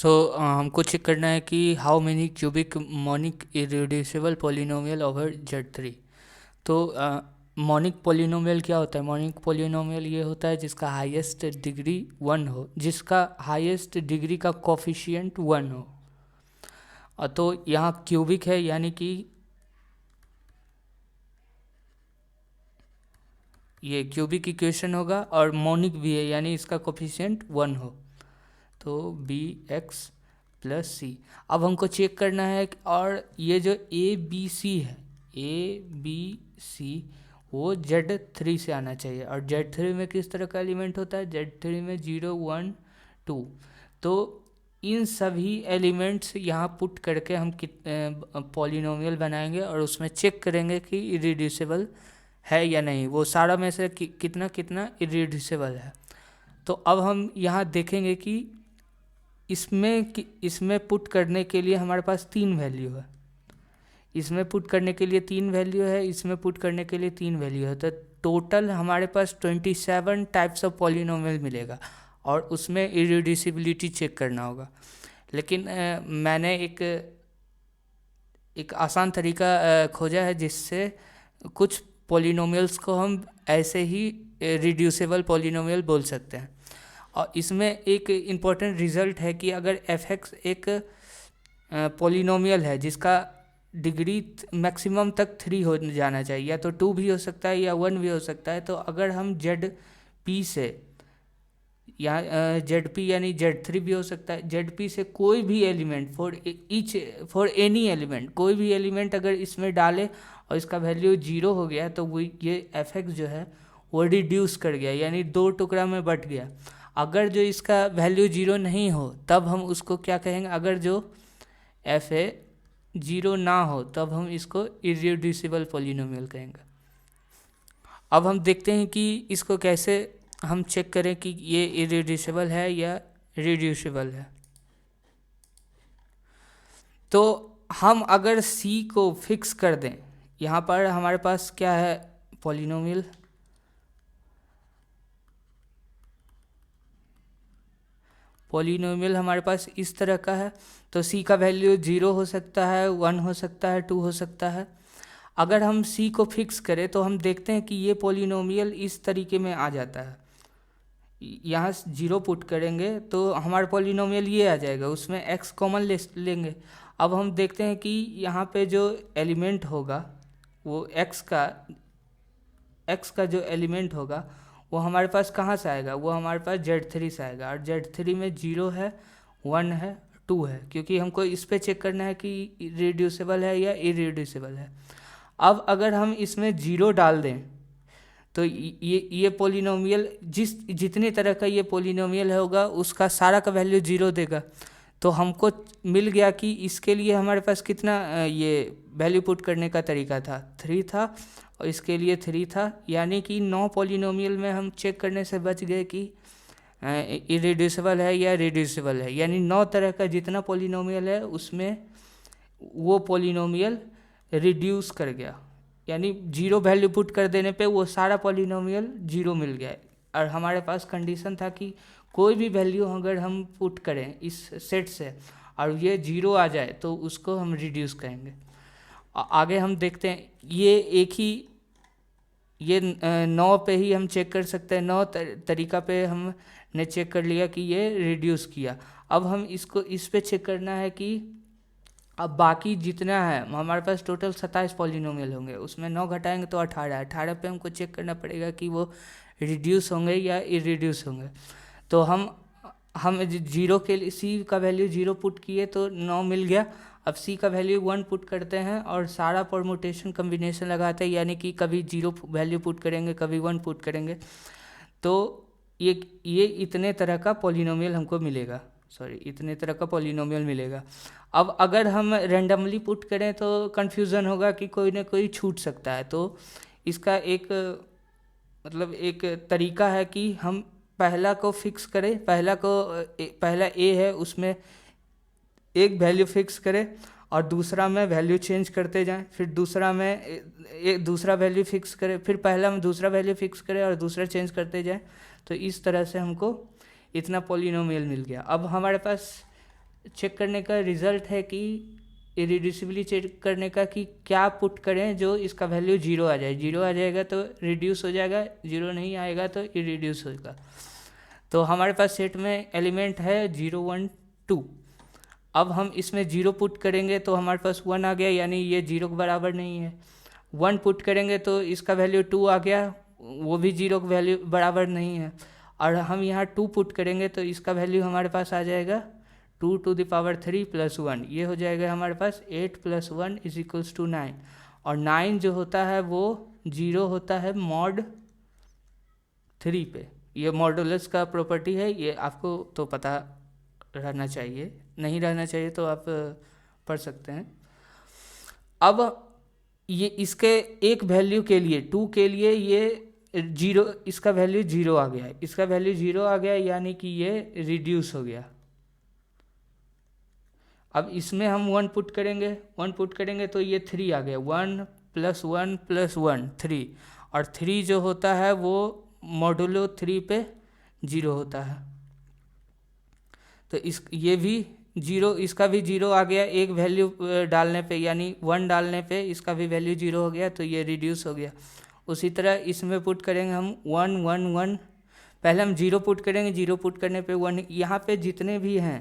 हमको चेक करना है कि how many cubic monic irreducible polynomial over Z3। तो मोनिक पॉलिनोमियल क्या होता है? मोनिक पॉलिनोमियल ये होता है जिसका हाईएस्ट डिग्री 1 हो, जिसका हाईएस्ट डिग्री का कोफिशिएंट 1 हो। तो यहाँ क्यूबिक है यानी कि ये क्यूबिक इक्वेशन होगा, और मोनिक भी है यानी इसका कोफिशिएंट 1 हो। तो bx प्लस सी। अब हमको चेक करना है और ये जो ए बी सी है, ए बी सी, वो Z3 से आना चाहिए। और Z3 में किस तरह का एलिमेंट होता है? Z3 में 0 1 2। तो इन सभी एलिमेंट्स यहाँ पुट करके हम पॉलिनोमियल बनाएंगे और उसमें चेक करेंगे कि इरेड्यूसिबल है या नहीं। वो सारा में से कितना कितना इरेड्यूसिबल है। तो अब हम यहाँ देखेंगे कि इसमें पुट करने के लिए हमारे पास 3 वैल्यू है, इसमें पुट करने के लिए 3 वैल्यू है, इसमें पुट करने के लिए 3 वैल्यू है। तो टोटल हमारे पास 27 टाइप्स ऑफ पॉलिनोमियल मिलेगा और उसमें इरेड्यूसिबिलिटी चेक करना होगा। लेकिन मैंने एक आसान तरीका खोजा है जिससे कुछ पॉलिनोमियल्स को हम ऐसे ही रिड्यूसेबल पॉलिनोमियल बोल सकते हैं। और इसमें एक इम्पॉर्टेंट रिजल्ट है कि अगर f(x) एक पॉलिनोमियल है जिसका डिग्री मैक्सिमम तक 3 हो जाना चाहिए, या तो 2 भी हो सकता है या 1 भी हो सकता है। तो अगर हम ZP से या ZP यानी Z3 भी हो सकता है, ZP से कोई भी एलिमेंट फॉर एनी एलिमेंट, कोई भी एलिमेंट अगर इसमें डाले और इसका वैल्यू 0 हो गया तो वो ये f(x) जो है वो रिड्यूस कर गया, यानी 2 टुकड़ा में बट गया। अगर जो इसका वैल्यू 0 नहीं हो तब हम उसको क्या कहेंगे? अगर जो f(a) 0 ना हो तब हम इसको इरेड्यूसिबल पॉलिनोमियल कहेंगे। अब हम देखते हैं कि इसको कैसे हम चेक करें कि ये इरेड्यूसिबल है या रिड्यूसिबल है। तो हम अगर c को फिक्स कर दें, यहाँ पर हमारे पास क्या है? पॉलिनोमियल हमारे पास इस तरह का है। तो c का वैल्यू 0 हो सकता है, 1 हो सकता है, 2 हो सकता है। अगर हम c को फिक्स करें तो हम देखते हैं कि ये पॉलिनोमियल इस तरीके में आ जाता है। यहाँ 0 पुट करेंगे तो हमारा पॉलिनोमियल ये आ जाएगा, उसमें x कॉमन लेंगे। अब हम देखते हैं कि यहाँ पे जो एलिमेंट होगा वो x का जो एलिमेंट होगा वो हमारे पास कहाँ से आएगा? वो हमारे पास Z3 से आएगा। और Z3 में 0 है, 1 है, 2 है, क्योंकि हमको इस पे चेक करना है कि रिड्यूसिबल है या इरेड्यूसिबल है। अब अगर हम इसमें 0 डाल दें तो ये पॉलिनोमियल जितने तरह का ये पॉलिनोमियल होगा उसका सारा का वैल्यू 0 देगा। तो हमको मिल गया कि इसके लिए हमारे पास कितना ये वैल्यू पुट करने का तरीका था? 3 था, और इसके लिए 3 था, यानी कि 9 पॉलिनोमियल में हम चेक करने से बच गए कि इरेड्यूसिबल है या रिड्यूसिबल है। यानी 9 तरह का जितना पॉलिनोमियल है उसमें वो पॉलिनोमियल रिड्यूस कर गया, यानी 0 वैल्यू पुट कर देने पे वो सारा पॉलिनोमियल 0 मिल गया। और हमारे पास कंडीशन था कि कोई भी वैल्यू अगर हम पुट करें इस सेट से और ये 0 आ जाए तो उसको हम रिड्यूस करेंगे। आगे हम देखते हैं, ये एक ही ये 9 पे ही हम चेक कर सकते हैं। 9 तरीका पे हमने चेक कर लिया कि ये रिड्यूस किया। अब हम इसको इस पे चेक करना है कि अब बाकी जितना है हमारे पास टोटल 27 पॉलिनोमियल होंगे, उसमें 9 घटाएंगे तो 18 पे हमको चेक करना पड़ेगा कि वो रिड्यूस होंगे या इरेड्यूस होंगे। तो हम 0 के लिए c का वैल्यू 0 पुट किए तो 9 मिल गया। अब c का वैल्यू 1 पुट करते हैं और सारा परमुटेशन कम्बिनेशन लगाते हैं, यानी कि कभी 0 वैल्यू पुट करेंगे, कभी 1 पुट करेंगे। तो ये इतने तरह का पॉलिनोमियल हमको मिलेगा, इतने तरह का पॉलिनोमियल मिलेगा। अब अगर हम रैंडमली पुट करें तो कन्फ्यूज़न होगा कि कोई ना कोई छूट सकता है। तो इसका एक तरीका है कि हम पहला को फिक्स करें, पहला a है उसमें एक वैल्यू फिक्स करें और दूसरा में वैल्यू चेंज करते जाएं, फिर दूसरा में एक दूसरा वैल्यू फिक्स करें, फिर पहला में दूसरा वैल्यू फिक्स करें और दूसरा चेंज करते जाएं। तो इस तरह से हमको इतना पॉलिनोमियल मिल गया। अब हमारे पास चेक करने का रिजल्ट है कि इरिड्यूसिबली चेक करने का कि क्या पुट करें जो इसका वैल्यू जीरो आ जाए। जीरो आ जाएगा तो रिड्यूस हो जाएगा, जीरो नहीं आएगा तो इरिड्यूस होगा। तो हमारे पास सेट में एलिमेंट है 0 1 2। अब हम इसमें जीरो पुट करेंगे तो हमारे पास 1 आ गया, यानी ये जीरो के बराबर नहीं है। 1 पुट करेंगे तो इसका वैल्यू 2 आ गया, वो भी जीरो के वैल्यू बराबर नहीं है। और हम यहाँ 2 पुट करेंगे तो इसका वैल्यू हमारे पास आ जाएगा 2 टू द पावर 3 + 1। ये हो जाएगा हमारे पास 8 + 1 = 9। और 9 जो होता है वो जीरो होता है मॉड 3 पे। ये मॉडुलस का प्रॉपर्टी है, ये आपको तो पता रहना चाहिए, नहीं रहना चाहिए तो आप पढ़ सकते हैं। अब ये इसके एक वैल्यू के लिए 2 के लिए ये जीरो, इसका वैल्यू जीरो आ गया, इसका वैल्यू जीरो आ गया, यानी कि ये रिड्यूस हो गया। अब इसमें हम 1 पुट करेंगे, 1 पुट करेंगे तो ये 3 आ गया, 1 + 1 + 1 3। और 3 जो होता है वो मॉडुलो 3 पे जीरो होता है। तो ये भी जीरो, इसका भी जीरो आ गया एक वैल्यू डालने पे, यानी 1 डालने पे इसका भी वैल्यू जीरो हो गया, तो ये रिड्यूस हो गया। उसी तरह इसमें पुट करेंगे हम 1 1 1। पहले हम जीरो पुट करेंगे, जीरो पुट करने पे 1। यहाँ पे जितने भी हैं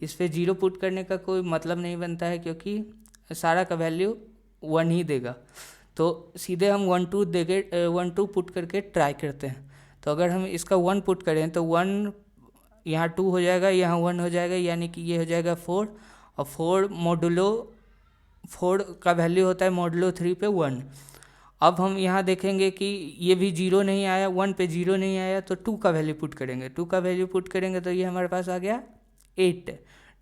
इस पर जीरो पुट करने का कोई मतलब नहीं बनता है, क्योंकि सारा का वैल्यू 1 ही देगा। तो सीधे हम 1 2 देके 1 2 पुट करके ट्राई करते हैं। तो अगर हम इसका 1 पुट करें तो 1 यहाँ 2 हो जाएगा, यहाँ 1 हो जाएगा, यानी कि ये हो जाएगा 4। और 4 मॉडुलो 4 का वैल्यू होता है मॉडुलो 3 पे 1। अब हम यहाँ देखेंगे कि ये भी जीरो नहीं आया, 1 पे जीरो नहीं आया, तो 2 का वैल्यू पुट करेंगे। 2 का वैल्यू पुट करेंगे तो ये हमारे पास आ गया 8।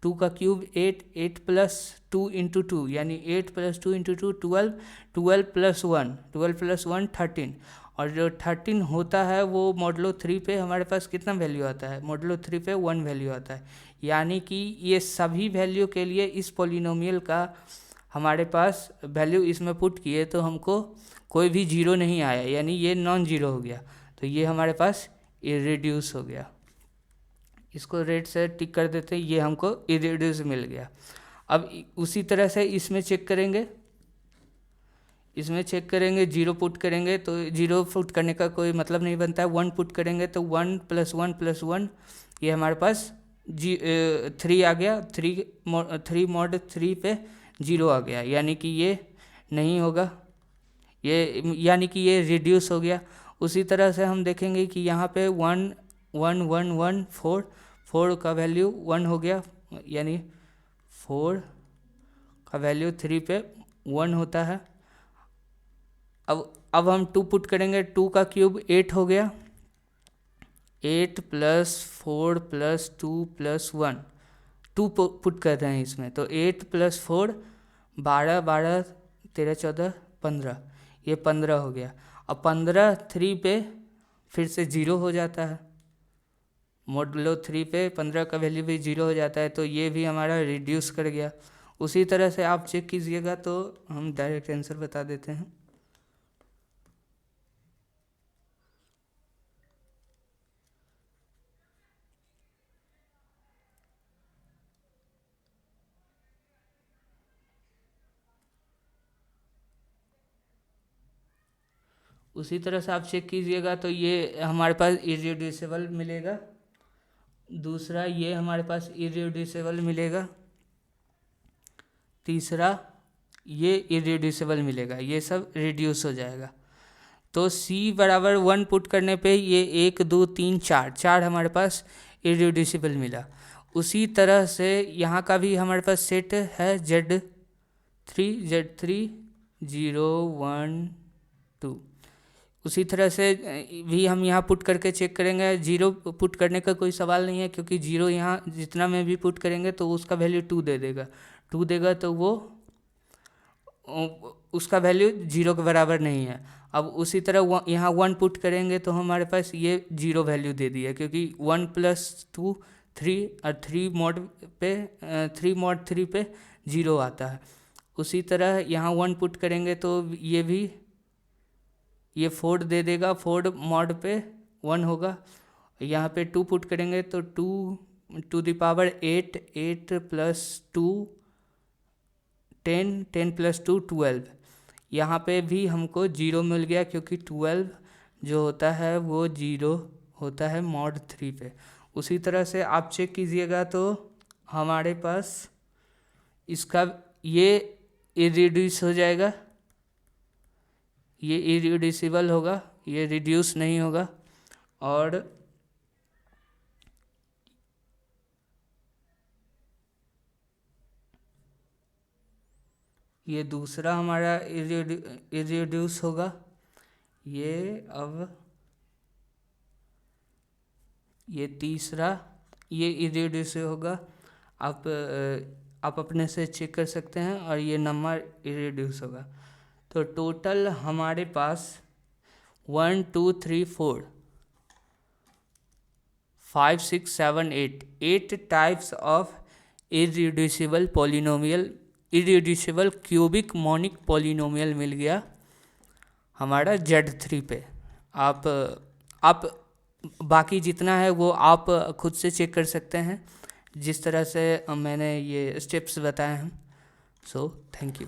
2 का क्यूब 8, 8 + 2 × 2, यानी 8 + 2 × 2 12, 12 + 1 12 + 1 13। और जो 13 होता है वो मॉडुलो 3 पे हमारे पास कितना वैल्यू आता है, मॉडुलो 3 पे 1 वैल्यू आता है। यानी कि ये सभी वैल्यू के लिए इस पॉलिनोमियल का हमारे पास वैल्यू इसमें पुट किए तो हमको कोई भी जीरो नहीं आया, यानी ये नॉन जीरो हो गया, तो ये हमारे पास इरिड्यूस हो गया। इसको रेड से टिक कर देते हैं, ये हमको इरिड्यूस मिल गया। अब उसी तरह से इसमें चेक करेंगे, इसमें चेक करेंगे, जीरो पुट करेंगे तो जीरो पुट करने का कोई मतलब नहीं बनता है। 1 पुट करेंगे तो 1 + 1 + 1, ये हमारे पास 3 आ गया, 3 मॉड 3 पे जीरो आ गया, यानी कि ये नहीं होगा, ये यानी कि ये रिड्यूस हो गया। उसी तरह से हम देखेंगे कि यहाँ पे 1 1 1 1 4, 4 का वैल्यू 1 हो गया, यानी 4 का वैल्यू 3 पे 1 होता है। अब हम 2 पुट करेंगे, 2 का क्यूब 8 हो गया, 8 + 4 + 2 + 1, 2 पुट कर रहे हैं इसमें, तो 8 + 4 12 12 13 14 15, ये 15 हो गया। अब 15 3 पे फिर से जीरो हो जाता है, मॉडुलो 3 पे 15 का वैल्यू भी जीरो हो जाता है, तो ये भी हमारा रिड्यूस कर गया। उसी तरह से आप चेक कीजिएगा तो हम डायरेक्ट आंसर बता देते हैं। उसी तरह से आप चेक कीजिएगा तो ये हमारे पास इरिड्यूसिबल मिलेगा, दूसरा ये हमारे पास इरिड्यूसिबल मिलेगा, तीसरा ये इरिड्यूसिबल मिलेगा, ये सब रिड्यूस हो जाएगा। तो C = 1 पुट करने पे ये 1 2 3 4 हमारे पास इरिड्यूसिबल मिला। उसी तरह से यहाँ का भी हमारे पास सेट है Z3 0 1 2। उसी तरह से भी हम यहाँ पुट करके चेक करेंगे। जीरो पुट करने का कोई सवाल नहीं है, क्योंकि जीरो यहाँ जितना में भी पुट करेंगे तो उसका वैल्यू 2 दे देगा, 2 देगा तो वो उसका वैल्यू जीरो के बराबर नहीं है। अब उसी तरह यहाँ 1 पुट करेंगे तो हमारे पास ये जीरो वैल्यू दे दिया, क्योंकि 1 + 2 3 और 3 मॉड 3 पे जीरो आता है। उसी तरह यहाँ 1 पुट करेंगे तो ये भी ये 4 दे देगा, 4 मॉड पे 1 होगा। यहाँ पे 2 पुट करेंगे तो 2 to the power 8, 8 plus 2 10, 10 plus 2 12। यहाँ पे भी हमको 0 मिल गया क्योंकि 12 जो होता है वो 0 होता है मॉड 3 पे। उसी तरह से आप चेक कीजिएगा तो हमारे पास इसका ये इरेड्यूस हो जाएगा, ये इरेड्यूसिबल होगा, ये रिड्यूस नहीं होगा। और ये दूसरा हमारा इरेड्यूस होगा। ये अब ये तीसरा ये इरेड्यूस होगा। आप अपने से चेक कर सकते हैं और ये नंबर इरेड्यूस होगा। तो टोटल हमारे पास 1 2 3 4 5 6 7 8 types of irreducible polynomial, irreducible cubic monic polynomial मिल गया हमारा Z3 पे। आप बाकी जितना है वो आप खुद से चेक कर सकते हैं जिस तरह से मैंने ये स्टेप्स बताए हैं। So thank you.